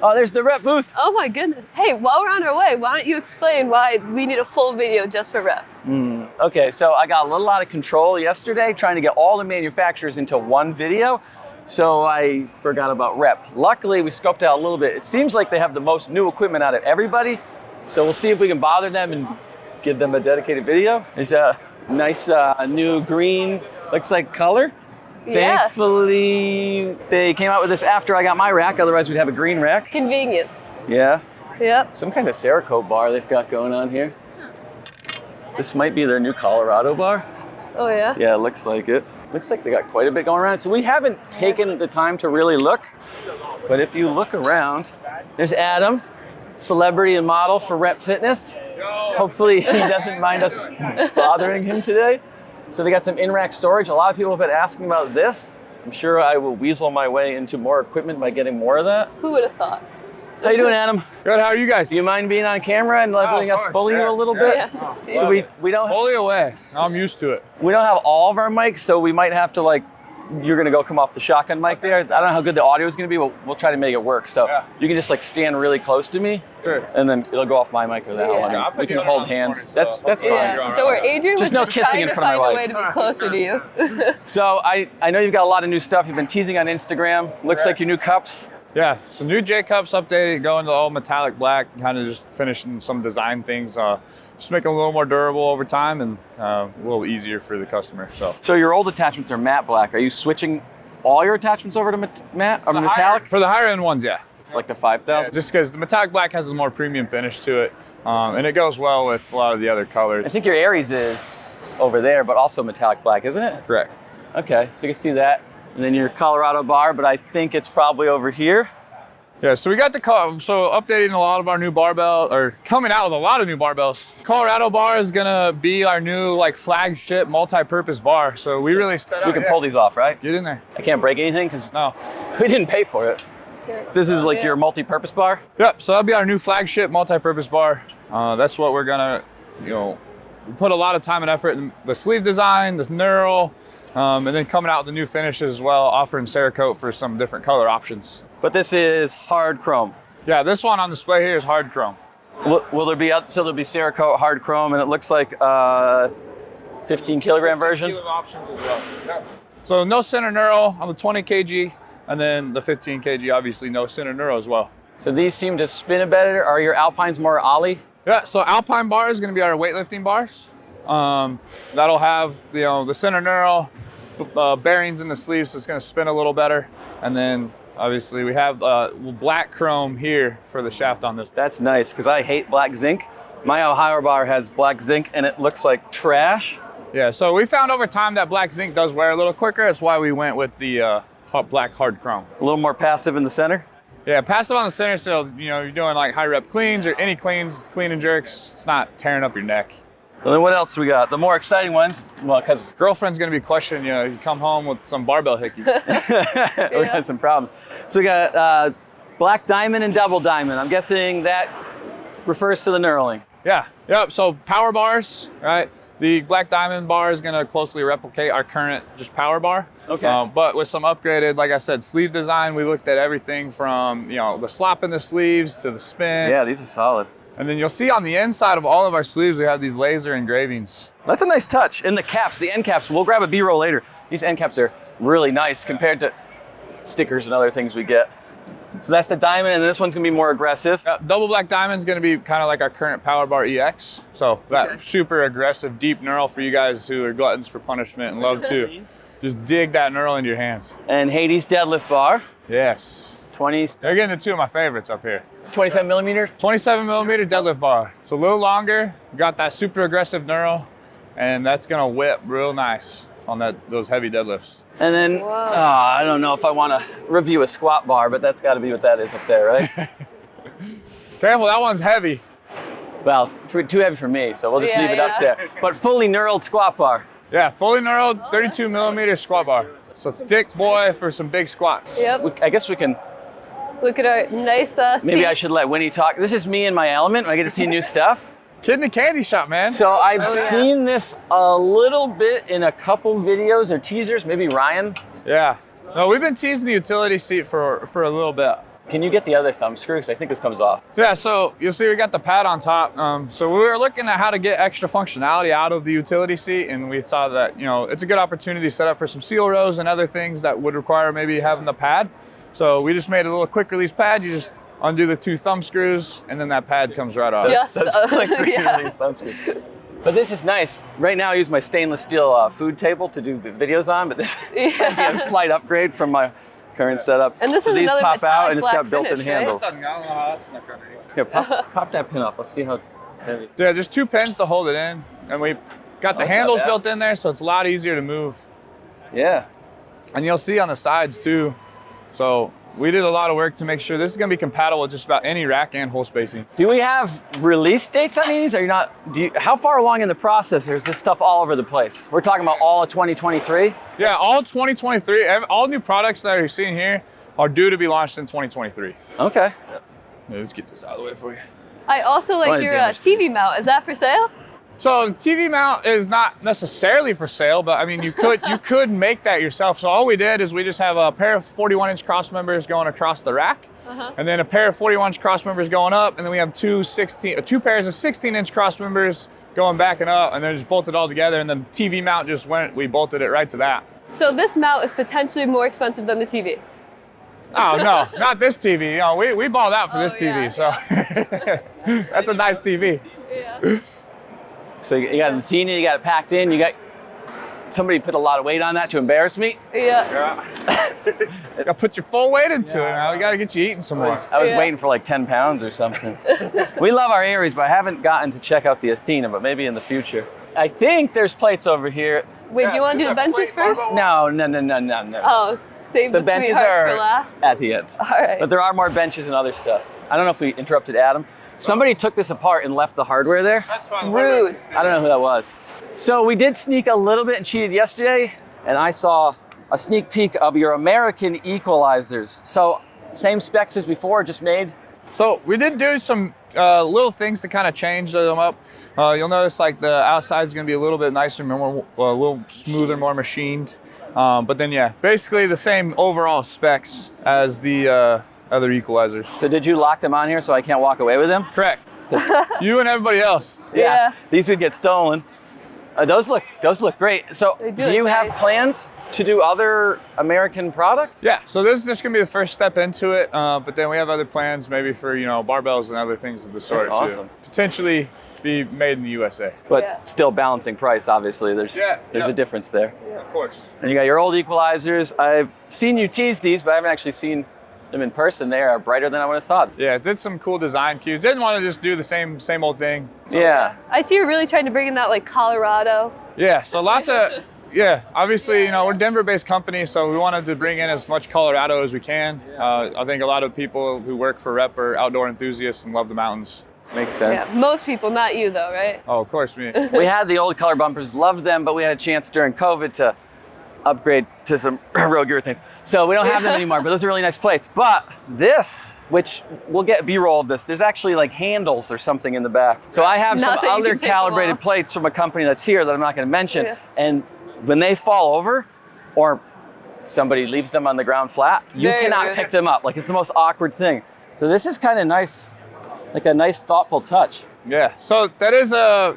Oh, there's the rep booth. Oh my goodness. Hey, while we're on our way, why don't you explain why we need a full video just for rep? Okay, so I got a little out of control yesterday trying to get all the manufacturers into one video. So I forgot about rep. Luckily, we scoped out a little bit. It seems like they have the most new equipment out of everybody. So we'll see if we can bother them and give them a dedicated video. It's a nice new green, looks like color. Yeah. Thankfully, they came out with this after I got my rack. Otherwise, we'd have a green rack. Convenient. Yeah. Yep. Some kind of Cerakote bar they've got going on here. This might be their new Colorado bar. Oh yeah? Yeah, it looks like it. Looks like they got quite a bit going around. So we haven't taken the time to really look, but if you look around, there's Adam, celebrity and model for Rep Fitness. Hopefully he doesn't mind us bothering him today. So they got some in-rack storage. A lot of people have been asking about this. I'm sure I will weasel my way into more equipment by getting more of that. Who would have thought? How you doing, Adam? Good, how are you guys? Do you mind being on camera and letting us bully you a little bit? Yeah. So we don't Bully away. I'm used to it. we don't have all of our mics, so we might have to you're gonna go come off the shotgun mic there. I don't know how good the audio is gonna be, but we'll try to make it work. So you can just stand really close to me, Sure. and then it'll go off my mic or that one. Yeah. We can hold hands. That's fine. Yeah. So Adrian was Just no kissing trying in to front of find my a way wife. to be closer to you. So I know you've got a lot of new stuff. You've been teasing on Instagram. Looks like your new cups. Yeah, so new J cups updated, going to all metallic black, kind of just finishing some design things, just making it a little more durable over time and a little easier for the customer. So your old attachments are matte black. Are you switching all your attachments over to matte or metallic? For the higher end ones, yeah. It's like the 5000. Just because the metallic black has a more premium finish to it, and it goes well with a lot of the other colors. I think your Aries is over there, but also metallic black, isn't it? Correct. Okay, so you can see that. And then your Colorado bar, but I think it's probably over here. Yeah, so we got so updating a lot of our new barbell, or coming out with a lot of new barbells. Colorado bar is gonna be our new flagship multi-purpose bar. So we really We can pull these off, right? Get in there. I can't break anything because No. we didn't pay for it. This is your multi-purpose bar? Yep, so that'll be our new flagship multi-purpose bar. That's what we're gonna, we put a lot of time and effort in the sleeve design, the knurl, and then coming out with the new finishes as well, offering Cerakote for some different color options. But this is hard chrome. Yeah, this one on display here is hard chrome. Will there be, so there'll be Cerakote hard chrome, and it looks like 15 kilogram version? Options as well. Yep. So no center knurl on the 20 kg, and then the 15 kg, obviously no center knurl as well. So these seem to spin a better. Are your Alpines more ollie? Yeah, so Alpine bar is gonna be our weightlifting bars. That'll have the center knurl, bearings in the sleeves, so it's gonna spin a little better. And then obviously we have black chrome here for the shaft on this. That's nice, because I hate black zinc. My Ohio bar has black zinc and it looks like trash. Yeah, so we found over time that black zinc does wear a little quicker. That's why we went with the black hard chrome. A little more passive in the center. Yeah, passive on the center, so you're doing high rep cleans or any cleans, clean and jerks. It's not tearing up your neck. And then what else we got? The more exciting ones, well, because girlfriend's gonna be questioning you come home with some barbell hickey. we got some problems. So we got black diamond and double diamond. I'm guessing that refers to the knurling. Yeah, yep, so power bars, right? The black diamond bar is gonna closely replicate our current just power bar. Okay. But with some upgraded, like I said, sleeve design, we looked at everything from, the slop in the sleeves to the spin. Yeah, these are solid. And then you'll see on the inside of all of our sleeves, we have these laser engravings. That's a nice touch. In the caps, the end caps, we'll grab a B-roll later. These end caps are really nice compared to stickers and other things we get. So that's the diamond, and this one's gonna be more aggressive. Double black diamond's gonna be kind of like our current Power Bar EX. So that super aggressive, deep knurl for you guys who are gluttons for punishment and love to just dig that knurl into your hands. And Hades deadlift bar. Yes. 20. They're getting the two of my favorites up here. 27 millimeter? 27 millimeter deadlift bar. So a little longer, got that super aggressive knurl, and that's gonna whip real nice on those heavy deadlifts. And then, I don't know if I want to review a squat bar, but that's got to be what that is up there, right? Careful, that one's heavy. Well, too heavy for me, so we'll just leave it up there. But fully knurled squat bar. Yeah, fully knurled, 32 millimeter squat bar. So thick boy for some big squats. Yep. I guess we can. Look at our nice Maybe seat. I should let Winnie talk. This is me in my element. I get to see new stuff. Kid in the candy shop, man. So I've seen this a little bit in a couple videos or teasers, maybe Ryan. Yeah. No, we've been teasing the utility seat for a little bit. Can you get the other thumb screw? Because I think this comes off. Yeah, so you'll see we got the pad on top. So we were looking at how to get extra functionality out of the utility seat, and we saw that, you know, it's a good opportunity to set up for some seal rows and other things that would require maybe having the pad. So we just made a little quick release pad. You just undo the 2 thumb screws, and then that pad comes right off. That's quick release thumb screw. But this is nice. Right now I use my stainless steel food table to do the videos on, but this might be a slight upgrade from my current setup. And this so is these another pop out and it's got finish, built-in right? handles. I don't know how that snuck under here. Here, pop that pin off. Let's see how heavy. Yeah, there's 2 pins to hold it in, and we got the that's not handles bad. built in there, so it's a lot easier to move. Yeah. And you'll see on the sides too. So we did a lot of work to make sure this is gonna be compatible with just about any rack and hole spacing. Do we have release dates on these? Are you not? How far along in the process is this stuff all over the place? We're talking about all of 2023. Yeah, all 2023, all new products that you're seeing here are due to be launched in 2023. Okay. Yeah, let's get this out of the way for you. I also like your TV mount. Is that for sale? So the TV mount is not necessarily for sale, but I mean, you could make that yourself. So all we did is we just have a pair of 41-inch cross members going across the rack, and then a pair of 41-inch cross members going up, and then we have two pairs of 16-inch cross members going back and up, and then just bolted all together, and then the TV mount just we bolted it right to that. So this mount is potentially more expensive than the TV. Oh no, not this TV. You know, we balled out for this TV, yeah, so that's a nice TV. Yeah. So you got the Athena, you got it packed in, you got somebody put a lot of weight on that to embarrass me. Yeah. You gotta put your full weight into it now. We gotta get you eating some more. I was waiting for like 10 pounds or something. We love our Aries, but I haven't gotten to check out the Athena, but maybe in the future. I think there's plates over here. Wait, do you want to do the benches first? No. Oh, save the benches sweethearts are for last. at the end. All right. But there are more benches and other stuff. I don't know if we interrupted Adam. Somebody took this apart and left the hardware there. That's fine. Rude. I don't know who that was. So we did sneak a little bit and cheated yesterday, and I saw a sneak peek of your American equalizers. So same specs as before, just made. So we did do some little things to kind of change them up. You'll notice like the outside is going to be a little bit nicer, more, a little smoother, more machined. But then yeah, basically the same overall specs as the other equalizers. So did you lock them on here so I can't walk away with them? Correct. You and everybody else. Yeah. These would get stolen. Those look great. So They do do you look have nice. plans to do other American products? Yeah, so this is just gonna be the first step into it, but then we have other plans maybe for, you know, barbells and other things of the sort That's awesome. too. Potentially be made in the USA. But Yeah. still balancing price, obviously. There's a difference there. Of course. And you got your old equalizers. I've seen you tease these, but I haven't actually seen them in person. They are brighter than I would have thought. Yeah, did some cool design cues. Didn't want to just do the same old thing. Yeah. I see you're really trying to bring in that like Colorado. Yeah, so lots of, obviously, you know, we're a Denver-based company, so we wanted to bring in as much Colorado as we can. I think a lot of people who work for Rep are outdoor enthusiasts and love the mountains. Makes sense. Yeah. Most people, not you though, right? Oh, of course, me. We had the old color bumpers, loved them, but we had a chance during COVID to upgrade to some Rogue Urethane. So we don't have them anymore, but those are really nice plates. But this, which we'll get B-roll of this, there's actually like handles or something in the back. So I have Not some that you other can take them calibrated off. plates from a company that's here that I'm not gonna mention. Yeah. And when they fall over, or somebody leaves them on the ground flat, you Very cannot weird. pick them up. Like it's the most awkward thing. So this is kind of nice, like a nice thoughtful touch. Yeah, so that is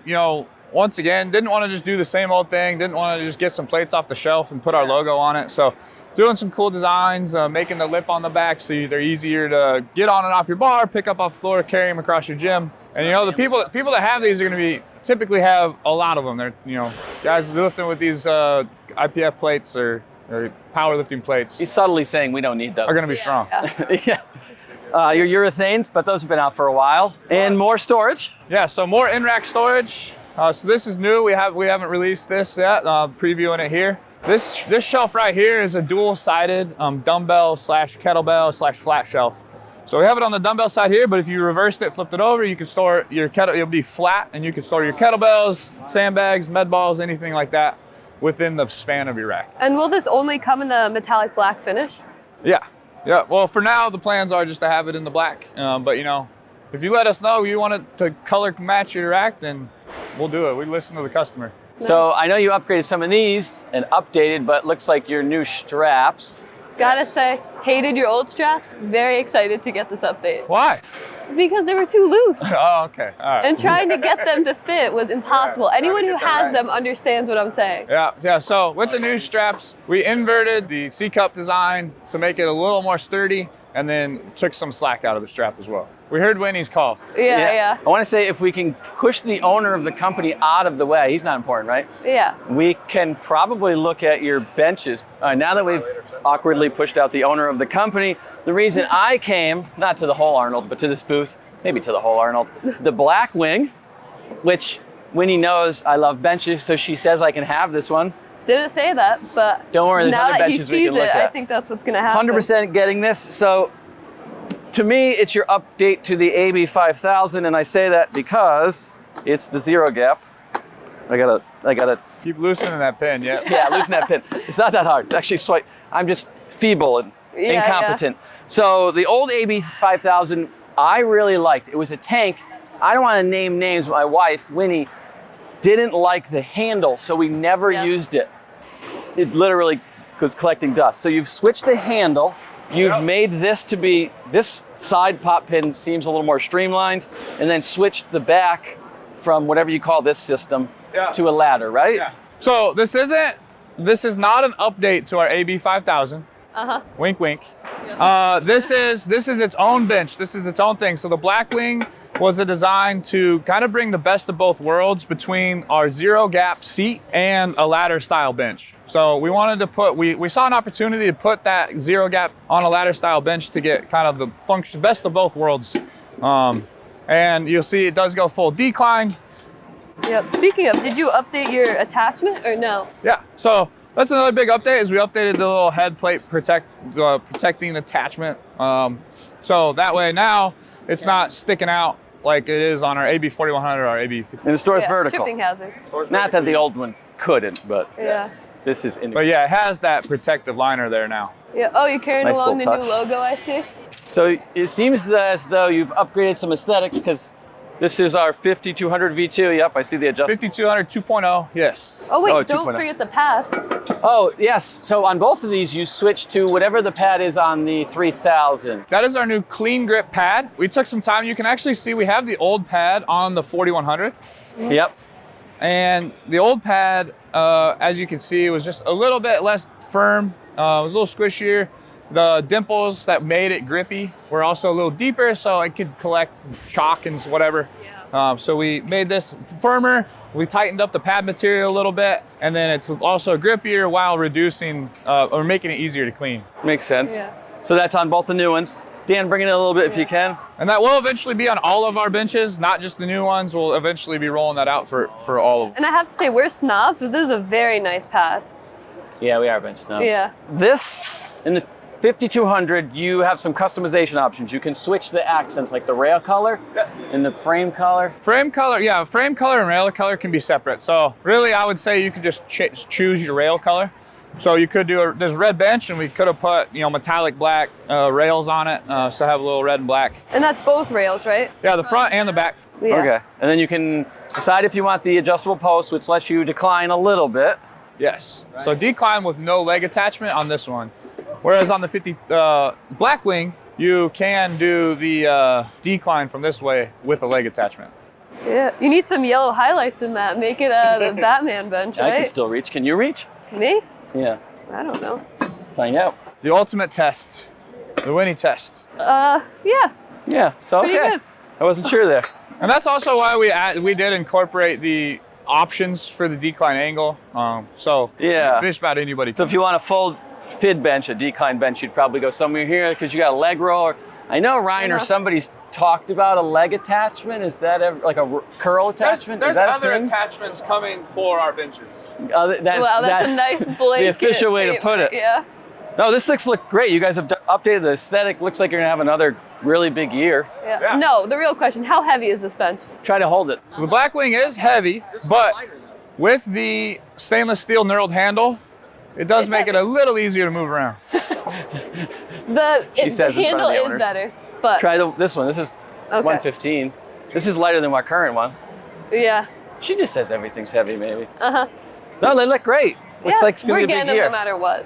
you know, once again, didn't want to just do the same old thing, didn't want to just get some plates off the shelf and put our logo on it. So doing some cool designs, making the lip on the back so they're easier to get on and off your bar, pick up off the floor, carry them across your gym. And you know, the people that have these are going to typically have a lot of them. They're, you know, guys lifting with these IPF plates or powerlifting plates He's subtly saying we don't need those. are going to be strong. Yeah. Your urethanes, but those have been out for a while. And more storage. Yeah, so more in-rack storage. So this is new. We haven't released this yet. Previewing it here. This shelf right here is a dual-sided dumbbell / kettlebell / flat shelf. So we have it on the dumbbell side here, but if you reversed it, flipped it over, you can store your it'll be flat, and you can store your kettlebells, sandbags, med balls, anything like that within the span of your rack. And will this only come in a metallic black finish? Yeah. Well, for now, the plans are just to have it in the black. But you know, if you let us know you want it to color match your rack, then we'll do it. We listen to the customer. So I know you upgraded some of these and updated, but looks like your new straps Gotta say, hated your old straps. Very excited to get this update. Why? Because they were too loose. Oh, okay. All right. And trying to get them to fit was impossible. Anyone who has them understands what I'm saying. Yeah. So with the new straps, we inverted the C-cup design to make it a little more sturdy, and then took some slack out of the strap as well. We heard Winnie's call. Yeah. I want to say if we can push the owner of the company out of the way, he's not important, right? Yeah. We can probably look at your benches. Now that we've awkwardly pushed out the owner of the company, the reason I came, not to the whole Arnold, but to this booth, maybe to the whole Arnold, the BlackWing, which Winnie knows I love benches, so she says I can have this one. Didn't say that, but don't worry, there's now other that he benches we sees can look it, at. I think that's what's gonna happen. 100% getting this. So to me, it's your update to the AB5000, and I say that because it's the zero gap. I gotta Keep loosening that pin, yeah. yeah, loosen that pin. It's not that hard. It's actually slight. I'm just feeble and incompetent. So the old AB5000, I really liked. It was a tank. I don't want to name names, but my wife, Winnie, didn't like the handle, so we never used it. It literally was collecting dust. So you've switched the handle. You've made this to be, this side pop pin seems a little more streamlined, and then switched the back from whatever you call this system to a ladder, right? Yeah. So this is not an update to our AB5000. Wink, wink. This is its own bench. This is its own thing. So the BlackWing was a design to kind of bring the best of both worlds between our zero gap seat and a ladder style bench. So we wanted to put, we saw an opportunity to put that zero gap on a ladder style bench to get kind of the function, best of both worlds. And you'll see it does go full decline. Yep. Speaking of, did you update your attachment or no? Yeah, so that's another big update is we updated the little head plate protecting attachment. So that way now it's not sticking out like it is on our AB4100 or our AB50. And the store's vertical. Tripping hazard. Not that the old one couldn't, but this is in. But yeah, it has that protective liner there now. Yeah. Oh, you're carrying Nice along the little new touch. logo, I see. So it seems as though you've upgraded some aesthetics because this is our 5200 V2. Yep, I see the adjustment. 5200 2.0, yes. Oh wait, Oh, don't 2.0. forget the pad. Oh, yes. So on both of these, you switch to whatever the pad is on the 3000. That is our new clean grip pad. We took some time. You can actually see we have the old pad on the 4100. Yep. And the old pad, as you can see, was just a little bit less firm. It was a little squishier. The dimples that made it grippy were also a little deeper, so it could collect chalk and whatever. So we made this firmer. We tightened up the pad material a little bit, and then it's also grippier while reducing or making it easier to clean. Makes sense. Yeah. So that's on both the new ones. Dan, bring it in a little bit if you can. And that will eventually be on all of our benches, not just the new ones. We'll eventually be rolling that out for all of them. And I have to say, we're snobs, but this is a very nice pad. Yeah, we are bench snobs. Yeah. This, in the 5200, you have some customization options. You can switch the accents, like the rail color and the frame color. Frame color, yeah, frame color and rail color can be separate. So really, I would say you could just choose your rail color. So you could do this red bench, and we could have put, metallic black rails on it, so have a little red and black. And that's both rails, right? Yeah, the front and the back. Yeah. Okay. And then you can decide if you want the adjustable post, which lets you decline a little bit. Yes. So decline with no leg attachment on this one. Whereas on the BlackWing, you can do the decline from this way with a leg attachment. Yeah. You need some yellow highlights in that. Make it the Batman bench, I right? can still reach. Can you reach? Me? Yeah. I don't know. Find out. The ultimate test, the Winnie test. Yeah. Yeah. So Pretty okay. good. I wasn't sure there. And that's also why we did incorporate the options for the decline angle. So Yeah. just about anybody. So if you want a full fid bench, a decline bench, you'd probably go somewhere here because you got a leg roll. I know Ryan or somebody's talked about a leg attachment. Is that ever, like a curl attachment? There's Is that other a thing? attachments coming for our benches. Wow, that's a nice blanket. The official way to put it. Yeah. No, this look great. You guys have updated the aesthetic. Looks like you're gonna have another really big year. Yeah. No, the real question, how heavy is this bench? Try to hold it. So the BlackWing is heavy, but with the stainless steel knurled handle, it does make it a little easier to move around. The says in front of handle the is owners. better, but Try this one. This is 115. This is lighter than my current one. yeah. She just says everything's heavy, maybe. No, they look great. Looks like it's gonna we're be a getting big them year. no matter what.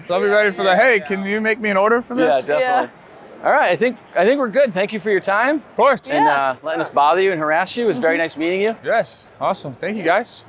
So I'll be ready for the, hey, can you make me an order for this? Yeah, definitely. All right, I think we're good. Thank you for your time Of course. and letting us bother you and harass you. It was very nice meeting you. Yes. Awesome. Thank you, guys.